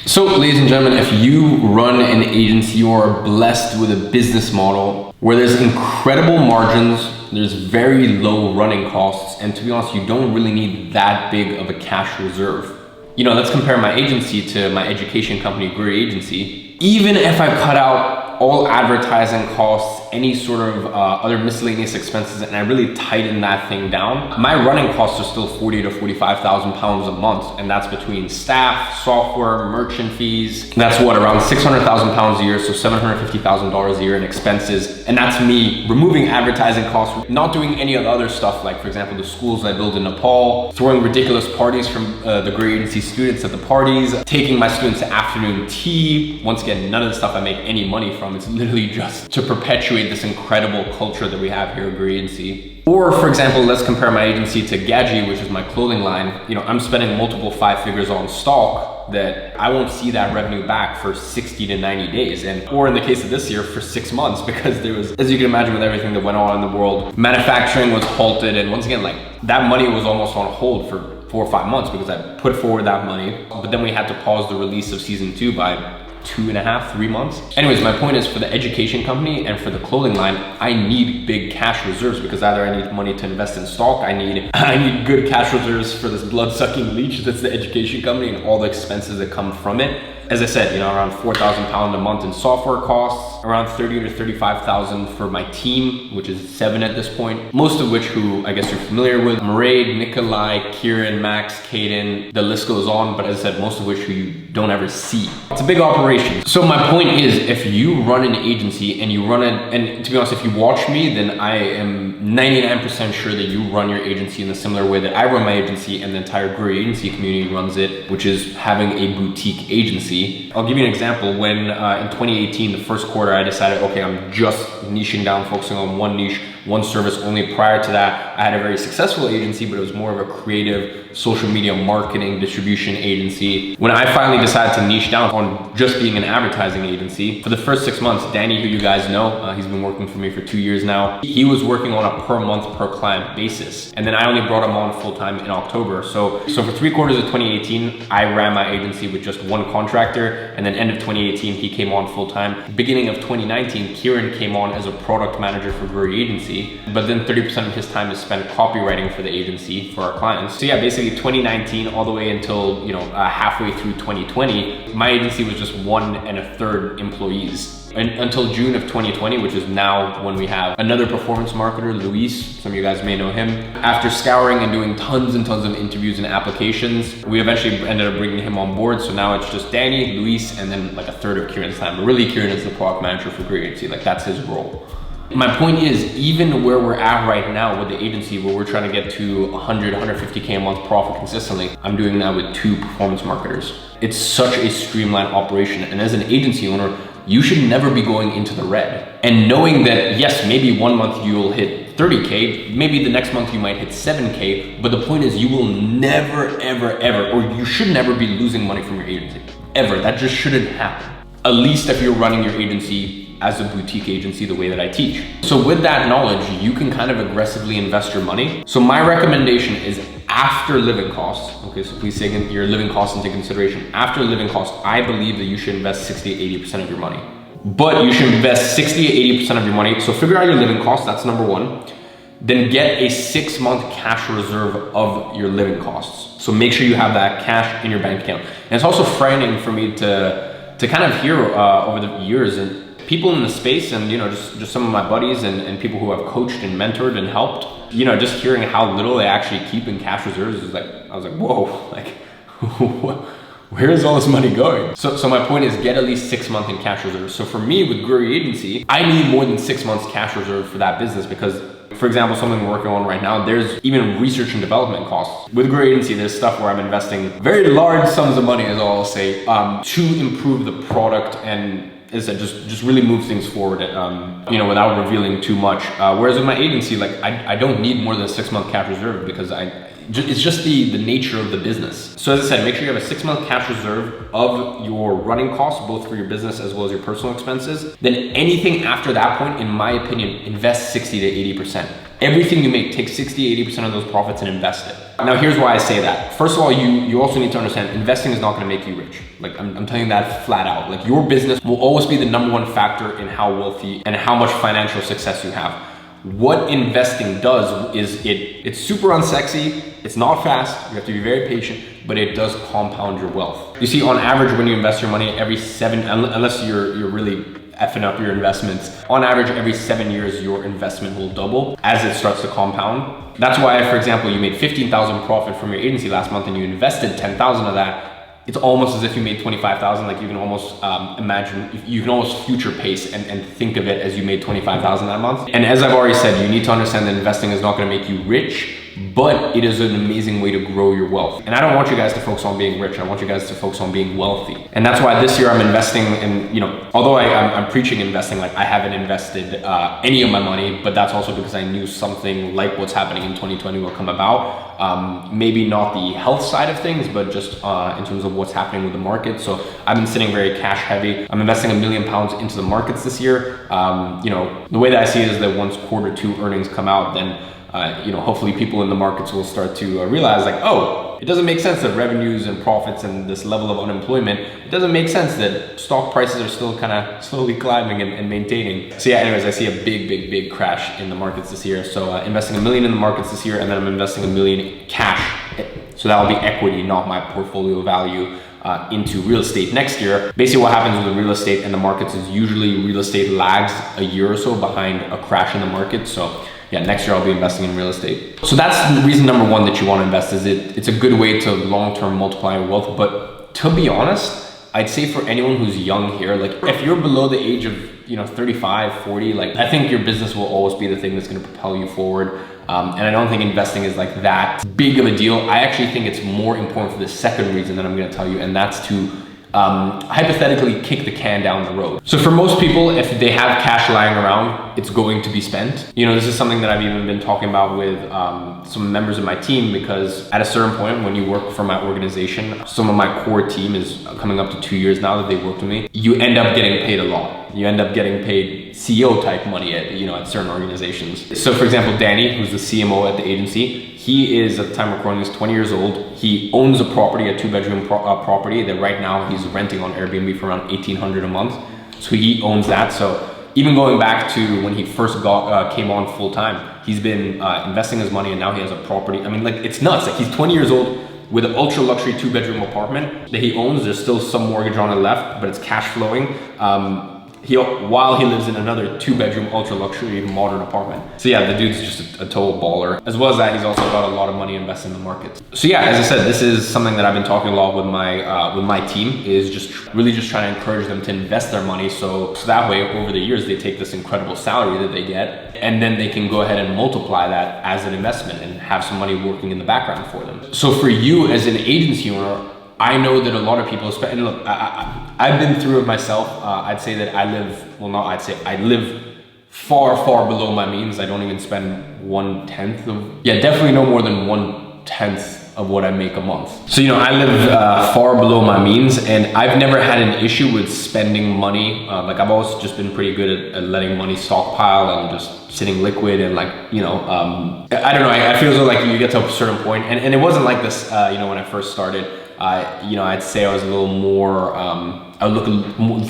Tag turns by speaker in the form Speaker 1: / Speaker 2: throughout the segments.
Speaker 1: So ladies and gentlemen, if you run an agency, you are blessed with a business model where there's incredible margins, there's very low running costs, and to be honest, you don't really need that big of a cash reserve. You know, let's compare my agency to my education company, GrowYourAgency. Even if I cut out all advertising costs, any sort of other miscellaneous expenses, and I really tighten that thing down, my running costs are still 40 to 45,000 pounds a month, and that's between staff, software, merchant fees. That's what, around 600,000 pounds a year, so $750,000 a year in expenses, and that's me removing advertising costs, not doing any of the other stuff, like for example the schools I build in Nepal, throwing ridiculous parties from the GrowYourAgency students at the parties, taking my students to afternoon tea. Once again, none of the stuff I make any money from. It's literally just to perpetuate this incredible culture that we have here at GrowYourAgency. Or for example, let's compare my agency to Gadzhi, which is my clothing line. You know, I'm spending multiple 5 figures on stock that I won't see that revenue back for 60 to 90 days. Or in the case of this year, for 6 months, because there was, as you can imagine with everything that went on in the world, manufacturing was halted. And once again, like that money was almost on hold for 4 or 5 months because I put forward that money. But then we had to pause the release of season 2 by 2.5, 3 months. Anyways, my point is for the education company and for the clothing line, I need big cash reserves because either I need money to invest in stock, I need good cash reserves for this blood-sucking leech that's the education company and all the expenses that come from it. As I said, you know, around 4,000 pounds a month in software costs, around 30 to 35,000 for my team, which is 7 at this point. Most of which who I guess you're familiar with: Mairead, Nikolai, Kieran, Max, Caden, the list goes on, but as I said, most of which who you don't ever see. It's a big operation. So my point is, if you run an agency and you run it, and to be honest, if you watch me, then I am 99% sure that you run your agency in a similar way that I run my agency and the entire GrowYourAgency community runs it, which is having a boutique agency. I'll give you an example. When in 2018, the first quarter, I decided, okay, I'm just niching down, focusing on one niche, one service only. Prior to that, I had a very successful agency, but it was more of a creative social media marketing distribution agency. When I finally decided to niche down on just being an advertising agency, for the first 6 months, Danny, who you guys know, he's been working for me for 2 years now, he was working on a per month, per client basis. And then I only brought him on full time in October. So for 3 quarters of 2018, I ran my agency with just one contractor. And then end of 2018, he came on full time. Beginning of 2019, Kieran came on as a product manager for GrowYourAgency. But then 30% of his time is spent copywriting for the agency for our clients. So yeah, basically 2019 all the way until, you know, halfway through 2020, my agency was just 1 1/3 employees. And until June of 2020, which is now when we have another performance marketer, Luis, some of you guys may know him. After scouring and doing tons and tons of interviews and applications, we eventually ended up bringing him on board. So now it's just Danny, Luis, and then like 1/3 of Kieran's time. But really, Kieran is the product manager for GrowYourAgency. Like that's his role. My point is, even where we're at right now with the agency, where we're trying to get to 100, 150K a month profit consistently, I'm doing that with 2 performance marketers. It's such a streamlined operation. And as an agency owner, you should never be going into the red. And knowing that, yes, maybe 1 month you'll hit 30K, maybe the next month you might hit 7K, but the point is you will never, ever, ever, or you should never be losing money from your agency. Ever. That just shouldn't happen. At least if you're running your agency as a boutique agency the way that I teach. So with that knowledge, you can kind of aggressively invest your money. So my recommendation is after living costs, okay, so please take your living costs into consideration. After living costs, I believe that you should invest 60 to 80% of your money. But you should invest 60 to 80% of your money. So figure out your living costs, that's number 1. Then get a 6-month cash reserve of your living costs. So make sure you have that cash in your bank account. And it's also frightening for me to kind of hear over the years, and people in the space, and you know, just some of my buddies and people who I've coached and mentored and helped, you know, just hearing how little they actually keep in cash reserves is like, I was like, whoa, like where is all this money going? So my point is, get at least 6 months in cash reserves. So for me with GrowYourAgency, I need more than 6 months cash reserve for that business because, for example, something we're working on right now, there's even research and development costs. With GrowYourAgency, there's stuff where I'm investing very large sums of money, as I'll say, to improve the product and is that just really move things forward, you know, without revealing too much. Whereas with my agency, like I don't need more than a 6-month cash reserve because it's just the nature of the business. So as I said, make sure you have a 6-month cash reserve of your running costs, both for your business as well as your personal expenses. Then anything after that point, in my opinion, invest 60 to 80%. Everything you make, take 60-80% of those profits and invest it. Now here's why I say that. First of all, you also need to understand investing is not gonna make you rich. Like I'm telling you that flat out. Like your business will always be the #1 factor in how wealthy and how much financial success you have. What investing does is it's super unsexy, it's not fast, you have to be very patient, but it does compound your wealth. You see, on average, when you invest your money every unless you're really effing up your investments, on average, every 7 years, your investment will double as it starts to compound. That's why, for example, you made 15,000 profit from your agency last month and you invested 10,000 of that. It's almost as if you made 25,000. Like you can almost imagine, you can almost future pace and think of it as you made 25,000 that month. And as I've already said, you need to understand that investing is not gonna make you rich, but it is an amazing way to grow your wealth. And I don't want you guys to focus on being rich. I want you guys to focus on being wealthy. And that's why this year I'm investing in, although I'm preaching investing, like I haven't invested any of my money, but that's also because I knew something like what's happening in 2020 will come about. Maybe not the health side of things, but just in terms of what's happening with the market. So I've been sitting very cash heavy. I'm investing £1 million into the markets this year. The way that I see it is that once Q2 earnings come out, then hopefully people in the markets will start to realize like, oh, it doesn't make sense that revenues and profits and this level of unemployment, it doesn't make sense that stock prices are still kind of slowly climbing and maintaining. So yeah, anyways, I see a big crash in the markets this year. So investing $1 million in the markets this year, and then I'm investing $1 million cash. So that will be equity, not my portfolio value. Into real estate next year. Basically what happens with the real estate and the markets is usually real estate lags a year or so behind a crash in the market. So yeah, next year I'll be investing in real estate. So that's the reason #1 that you want to invest, is it's a good way to long-term multiply your wealth. But to be honest, I'd say for anyone who's young here, like if you're below the age of 35, 40, like I think your business will always be the thing that's going to propel you forward. And I don't think investing is like that big of a deal. I actually think it's more important for the second reason that I'm going to tell you, and that's to hypothetically kick the can down the road. So for most people, if they have cash lying around, it's going to be spent. This is something that I've even been talking about with some members of my team, because at a certain point when you work for my organization, some of my core team is coming up to 2 years now that they worked with me, you end up getting paid a lot. You end up getting paid CEO type money at certain organizations. So for example, Danny, who's the CMO at the agency, he is, at the time of recording, he's 20 years old. He owns a property, a 2-bedroom property that right now he's renting on Airbnb for around $1,800 a month. So he owns that. So even going back to when he first came on full time, he's been investing his money, and now he has a property. I mean, like, it's nuts. Like, he's 20 years old with an ultra luxury 2-bedroom apartment that he owns. There's still some mortgage on it left, but it's cash flowing. While he lives in another 2-bedroom ultra luxury modern apartment. So yeah, the dude's just a total baller. As well as that, he's also got a lot of money invested in the market. So yeah, as I said, this is something that I've been talking a lot with my team, is really just trying to encourage them to invest their money, so that way over the years they take this incredible salary that they get, and then they can go ahead and multiply that as an investment and have some money working in the background for them. So for you as an agency owner, I know that a lot of people, and look, I've been through it myself. I'd say that I live far below my means. I don't even spend 1/10 of, definitely no more than 1/10 of what I make a month. So, I live far below my means, and I've never had an issue with spending money. Like I've always just been pretty good at letting money stockpile and just sitting liquid, and like, I don't know, I feel as though like you get to a certain point, and it wasn't like this, when I first started. I'd say I was a little more, I would look at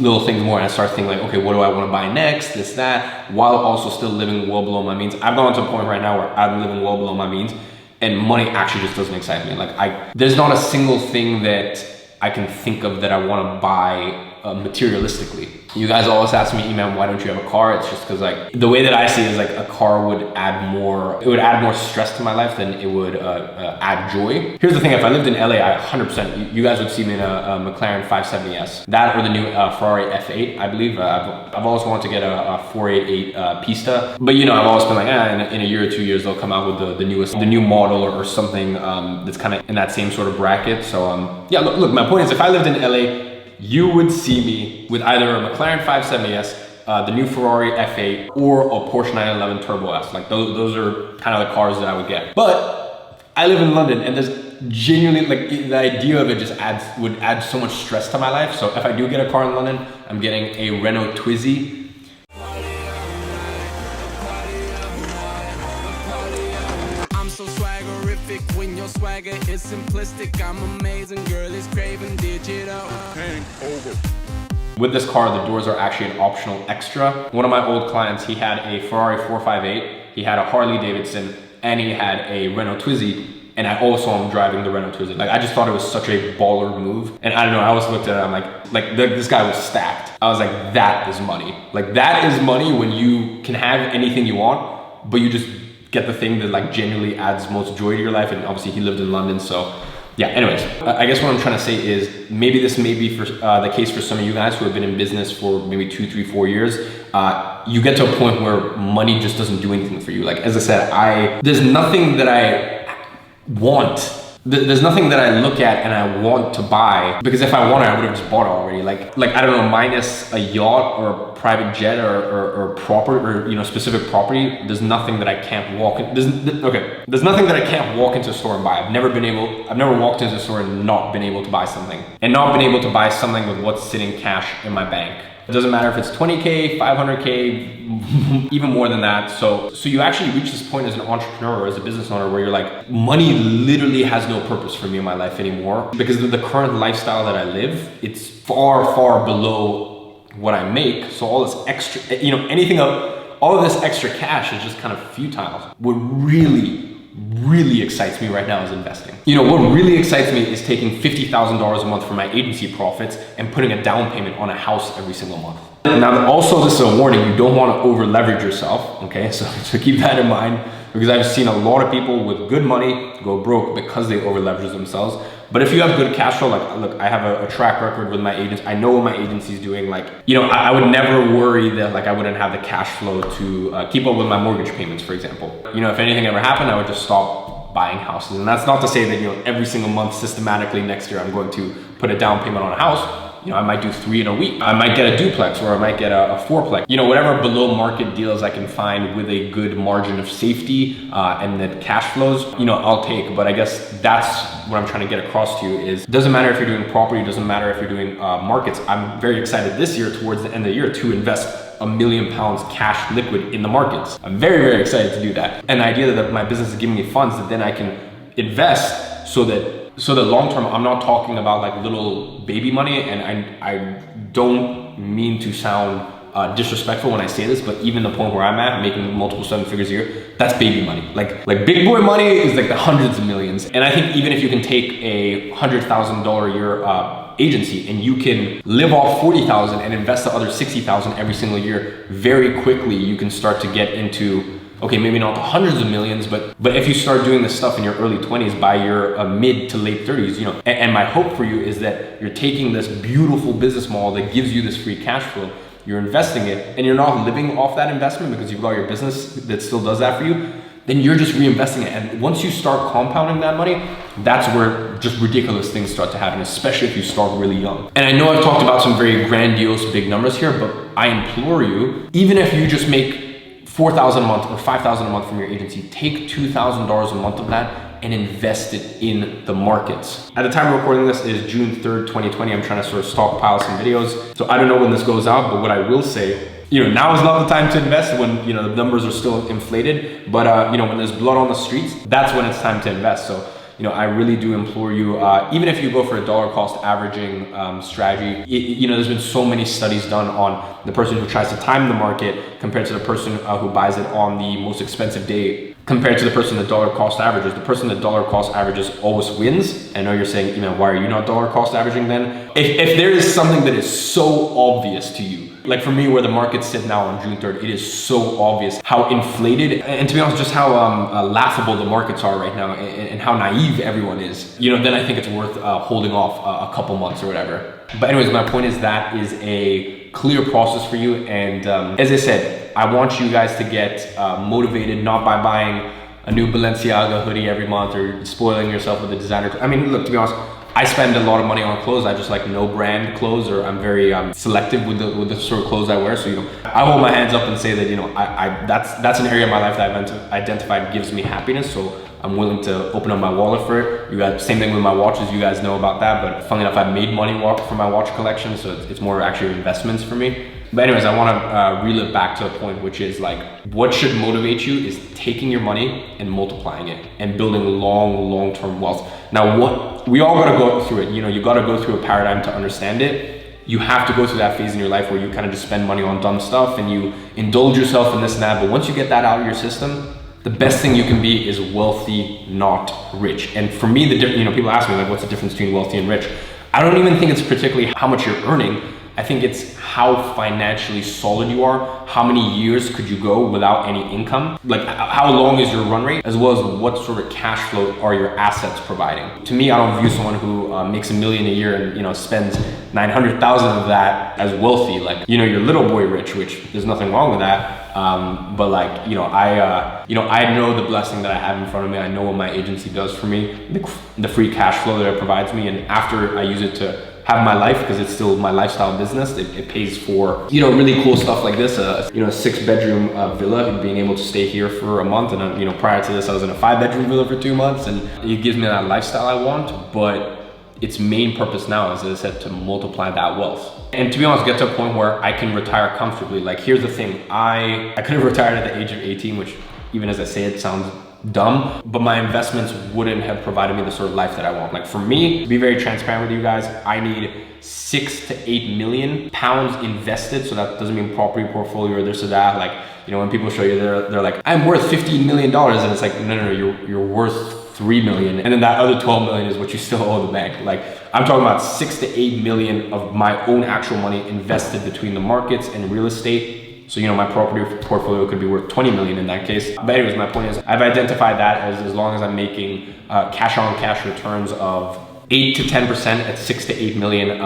Speaker 1: little things more, and I start thinking like, okay, what do I want to buy next, this, that, while also still living well below my means. I've gone to a point right now where I'm living well below my means, and money actually just doesn't excite me. Like there's not a single thing that I can think of that I want to buy materialistically. You guys always ask me, Iman, why don't you have a car? It's just because like the way that I see it is like a car would add more stress to my life than it would add joy. Here's the thing, if I lived in LA, I 100%, you guys would see me in a McLaren 570S. That or the new Ferrari F8, I believe. I've always wanted to get a 488 Pista, but I've always been like, in a year or 2 years, they'll come out with the new model or something that's kind of in that same sort of bracket. So yeah, look, my point is, if I lived in LA, you would see me with either a McLaren 570S, the new Ferrari F8, or a Porsche 911 Turbo S. Like those are kind of the cars that I would get. But I live in London, and there's genuinely, like, the idea of it just would add so much stress to my life. So if I do get a car in London, I'm getting a Renault Twizy.
Speaker 2: no swagger, it's simplistic. I'm amazing, girl, it's craving digital. Hangover.
Speaker 1: With this car, the doors are actually an optional extra. One of my old clients, he had a Ferrari 458, he had a Harley Davidson, and he had a Renault Twizy. And I also am driving the Renault Twizy. Like, I just thought it was such a baller move. And I don't know, I always looked at it, I'm like this guy was stacked. I was like, that is money. Like, that is money when you can have anything you want, but you just get the thing that like genuinely adds most joy to your life. And obviously he lived in London, so yeah, anyways. I guess what I'm trying to say is maybe this may be for the case for some of you guys who have been in business for maybe 2, 3, 4 years. You get to a point where money just doesn't do anything for you. Like, as I said, there's nothing that I want. There's nothing that I look at and I want to buy, because if I wanted, I would have just bought it already. Like I don't know, minus a yacht or a private jet or property, or you know, specific property, there's nothing that I can't walk in. There's nothing that I can't walk into a store and buy. I've never walked into a store and not been able to buy something, and not been able to buy something with what's sitting cash in my bank. It doesn't matter if it's 20K, 500K, even more than that. So you actually reach this point as an entrepreneur or as a business owner where you're like, money literally has no purpose for me in my life anymore, because of the current lifestyle that I live, it's far, far below what I make. So all this extra, you know, all of this extra cash is just kind of futile. What really excites me right now is investing. You know, what really excites me is taking $50,000 a month from my agency profits and putting a down payment on a house every single month. Now, also, this is a warning, you don't want to over leverage yourself, okay? So keep that in mind, because I've seen a lot of people with good money go broke because they over leverage themselves. But if you have good cash flow, like, look, I have a track record with my agents. I know what my agency is doing. Like, you know, I would never worry that like I wouldn't have the cash flow to keep up with my mortgage payments, for example. You know, if anything ever happened, I would just stop buying houses. And that's not to say that, you know, every single month systematically next year I'm going to put a down payment on a house. You know, I might do 3 in a week. I might get a duplex, or I might get a 4-plex. You know, whatever below market deals I can find with a good margin of safety and the cash flows, you know, I'll take. But I guess that's what I'm trying to get across to you is, it doesn't matter if you're doing property, it doesn't matter if you're doing markets. I'm very excited this year, towards the end of the year, to invest £1 million cash liquid in the markets. I'm very excited to do that. And the idea that my business is giving me funds that then I can invest so that long term, I'm not talking about like little baby money. And I don't mean to sound disrespectful when I say this, but even the point where I'm at, making multiple 7 figures a year, that's baby money. Like big boy money is like the hundreds of millions. And I think even if you can take a $100,000 a year agency and you can live off 40,000 and invest the other 60,000 every single year, very quickly you can start to get into, okay, maybe not the hundreds of millions, but if you start doing this stuff in your early 20s, by your mid to late 30s, you know, and my hope for you is that you're taking this beautiful business model that gives you this free cash flow, you're investing it, and you're not living off that investment because you've got your business that still does that for you, then you're just reinvesting it. And once you start compounding that money, that's where just ridiculous things start to happen, especially if you start really young. And I know I've talked about some very grandiose big numbers here, but I implore you, even if you just make $4,000 a month or $5,000 a month from your agency, take $2,000 a month of that and invest it in the markets. At the time of recording this is June 3rd, 2020. I'm trying to sort of stockpile some videos. So I don't know when this goes out, but what I will say, you know, now is not the time to invest when, you know, the numbers are still inflated, but you know, when there's blood on the streets, that's when it's time to invest. So, you know, I really do implore you, even if you go for a dollar cost averaging strategy, you know, there's been so many studies done on the person who tries to time the market compared to the person who buys it on the most expensive day, compared to the person that dollar cost averages. The person that dollar cost averages always wins. I know you're saying, you know, why are you not dollar cost averaging then? If there is something that is so obvious to you, like for me, where the markets sit now on June 3rd, it is so obvious how inflated, and to be honest, just how laughable the markets are right now, and how naive everyone is. You know, then I think it's worth holding off a couple months or whatever. But anyways, my point is that is a clear process for you. And as I said, I want you guys to get motivated, not by buying a new Balenciaga hoodie every month or spoiling yourself with a designer. I mean, look, to be honest, I spend a lot of money on clothes. I just like no brand clothes, or I'm very selective with the sort of clothes I wear. So, you know, I hold my hands up and say that, you know, that's an area of my life that I've identified gives me happiness. So I'm willing to open up my wallet for it. You got same thing with my watches. You guys know about that. But funnily enough, I've made money for my watch collection. So it's more actually investments for me. But anyways, I want to reel it back to a point, which is like, what should motivate you is taking your money and multiplying it and building long-term wealth. Now, what we all got to go through it. You know, you got to go through a paradigm to understand it. You have to go through that phase in your life where you kind of just spend money on dumb stuff and you indulge yourself in this and that. But once you get that out of your system, the best thing you can be is wealthy, not rich. And for me, people ask me like, what's the difference between wealthy and rich? I don't even think it's particularly how much you're earning. I think it's how financially solid you are. How many years could you go without any income? Like, how long is your run rate, as well as what sort of cash flow are your assets providing? To me, I don't view someone who makes $1 million a year and, you know, spends 900,000 of that as wealthy. Like, you know, your little boy rich, which there's nothing wrong with that. But like, I know the blessing that I have in front of me. I know what my agency does for me, the free cash flow that it provides me. And after I use it to have my life, because it's still my lifestyle business, it pays for, you know, really cool stuff like this, a 6-bedroom villa, being able to stay here for a month. And you know, prior to this, I was in a 5-bedroom villa for 2 months, and it gives me that lifestyle I want. But its main purpose now is, as I said, to multiply that wealth. And to be honest, get to a point where I can retire comfortably. Like, here's the thing, I could have retired at the age of 18, which, even as I say it, sounds dumb, but my investments wouldn't have provided me the sort of life that I want. Like, for me, to be very transparent with you guys, I need 6 to 8 million pounds invested. So that doesn't mean property portfolio or this or that. Like, you know, when people show you, they're like, I'm worth $15 million. And it's like, no, you're worth 3 million. And then that other 12 million is what you still owe the bank. Like, I'm talking about 6 to 8 million of my own actual money invested between the markets and real estate. So, you know, my property portfolio could be worth 20 million in that case. But anyways, my point is, I've identified that as long as I'm making cash on cash returns of 8 to 10% at 6 to 8 million,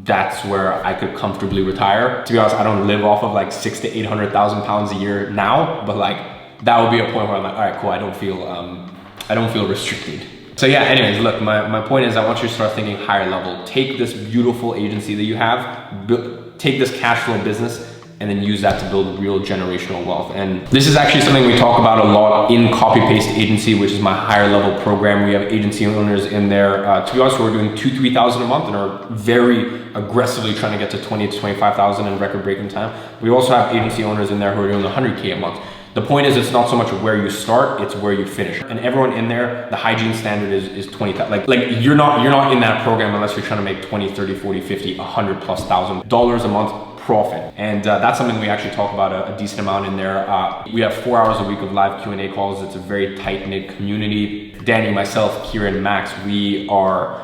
Speaker 1: that's where I could comfortably retire. To be honest, I don't live off of like 600,000 to 800,000 pounds a year now, but like, that would be a point where I'm like, all right, cool, I don't feel restricted. So yeah, anyways, look, my point is, I want you to start thinking higher level. Take this beautiful agency that you have, take this cash flow business, and then use that to build real generational wealth. And this is actually something we talk about a lot in Copy Paste Agency, which is my higher level program. We have agency owners in there, to be honest, who are doing 2,000 to 3,000 a month and are very aggressively trying to get to 20 to 25,000 in record breaking time. We also have agency owners in there who are doing 100K a month. The point is, it's not so much where you start, it's where you finish. And everyone in there, the hygiene standard is 20,000. Like you're not in that program unless you're trying to make 20, 30, 40, 50, $100,000+ a month profit. And that's something we actually talk about a decent amount in there. We have 4 hours a week of live Q&A calls. It's a very tight-knit community. Danny, myself, Kieran, Max, we are,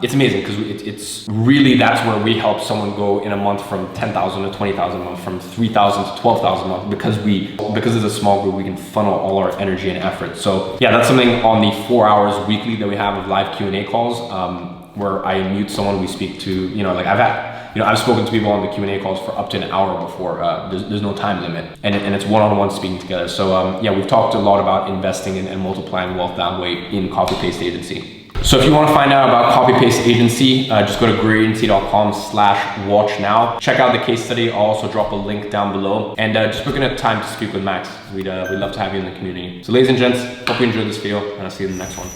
Speaker 1: it's amazing, because it's really, that's where we help someone go in a month from 10,000 to 20,000 a month, from 3,000 to 12,000 a month, because it's a small group, we can funnel all our energy and effort. So yeah, that's something on the 4 hours weekly that we have of live Q&A calls, where I mute someone, we speak to, you know, like I've spoken to people on the Q&A calls for up to an hour before. There's no time limit, and it's one-on-one speaking together. So yeah, we've talked a lot about investing and multiplying wealth that way in Copy Paste Agency. So if you want to find out about Copy Paste Agency, just go to GrowYourAgency.com/watch now. Check out the case study. I'll also drop a link down below, and just book in a time to speak with Max. We'd love to have you in the community. So ladies and gents, hope you enjoyed this video, and I'll see you in the next one.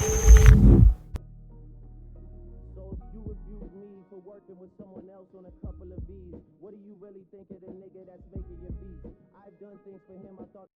Speaker 3: Working with someone else on a couple of V's. What do you really think of the nigga that's making your beats? I've done things for him I thought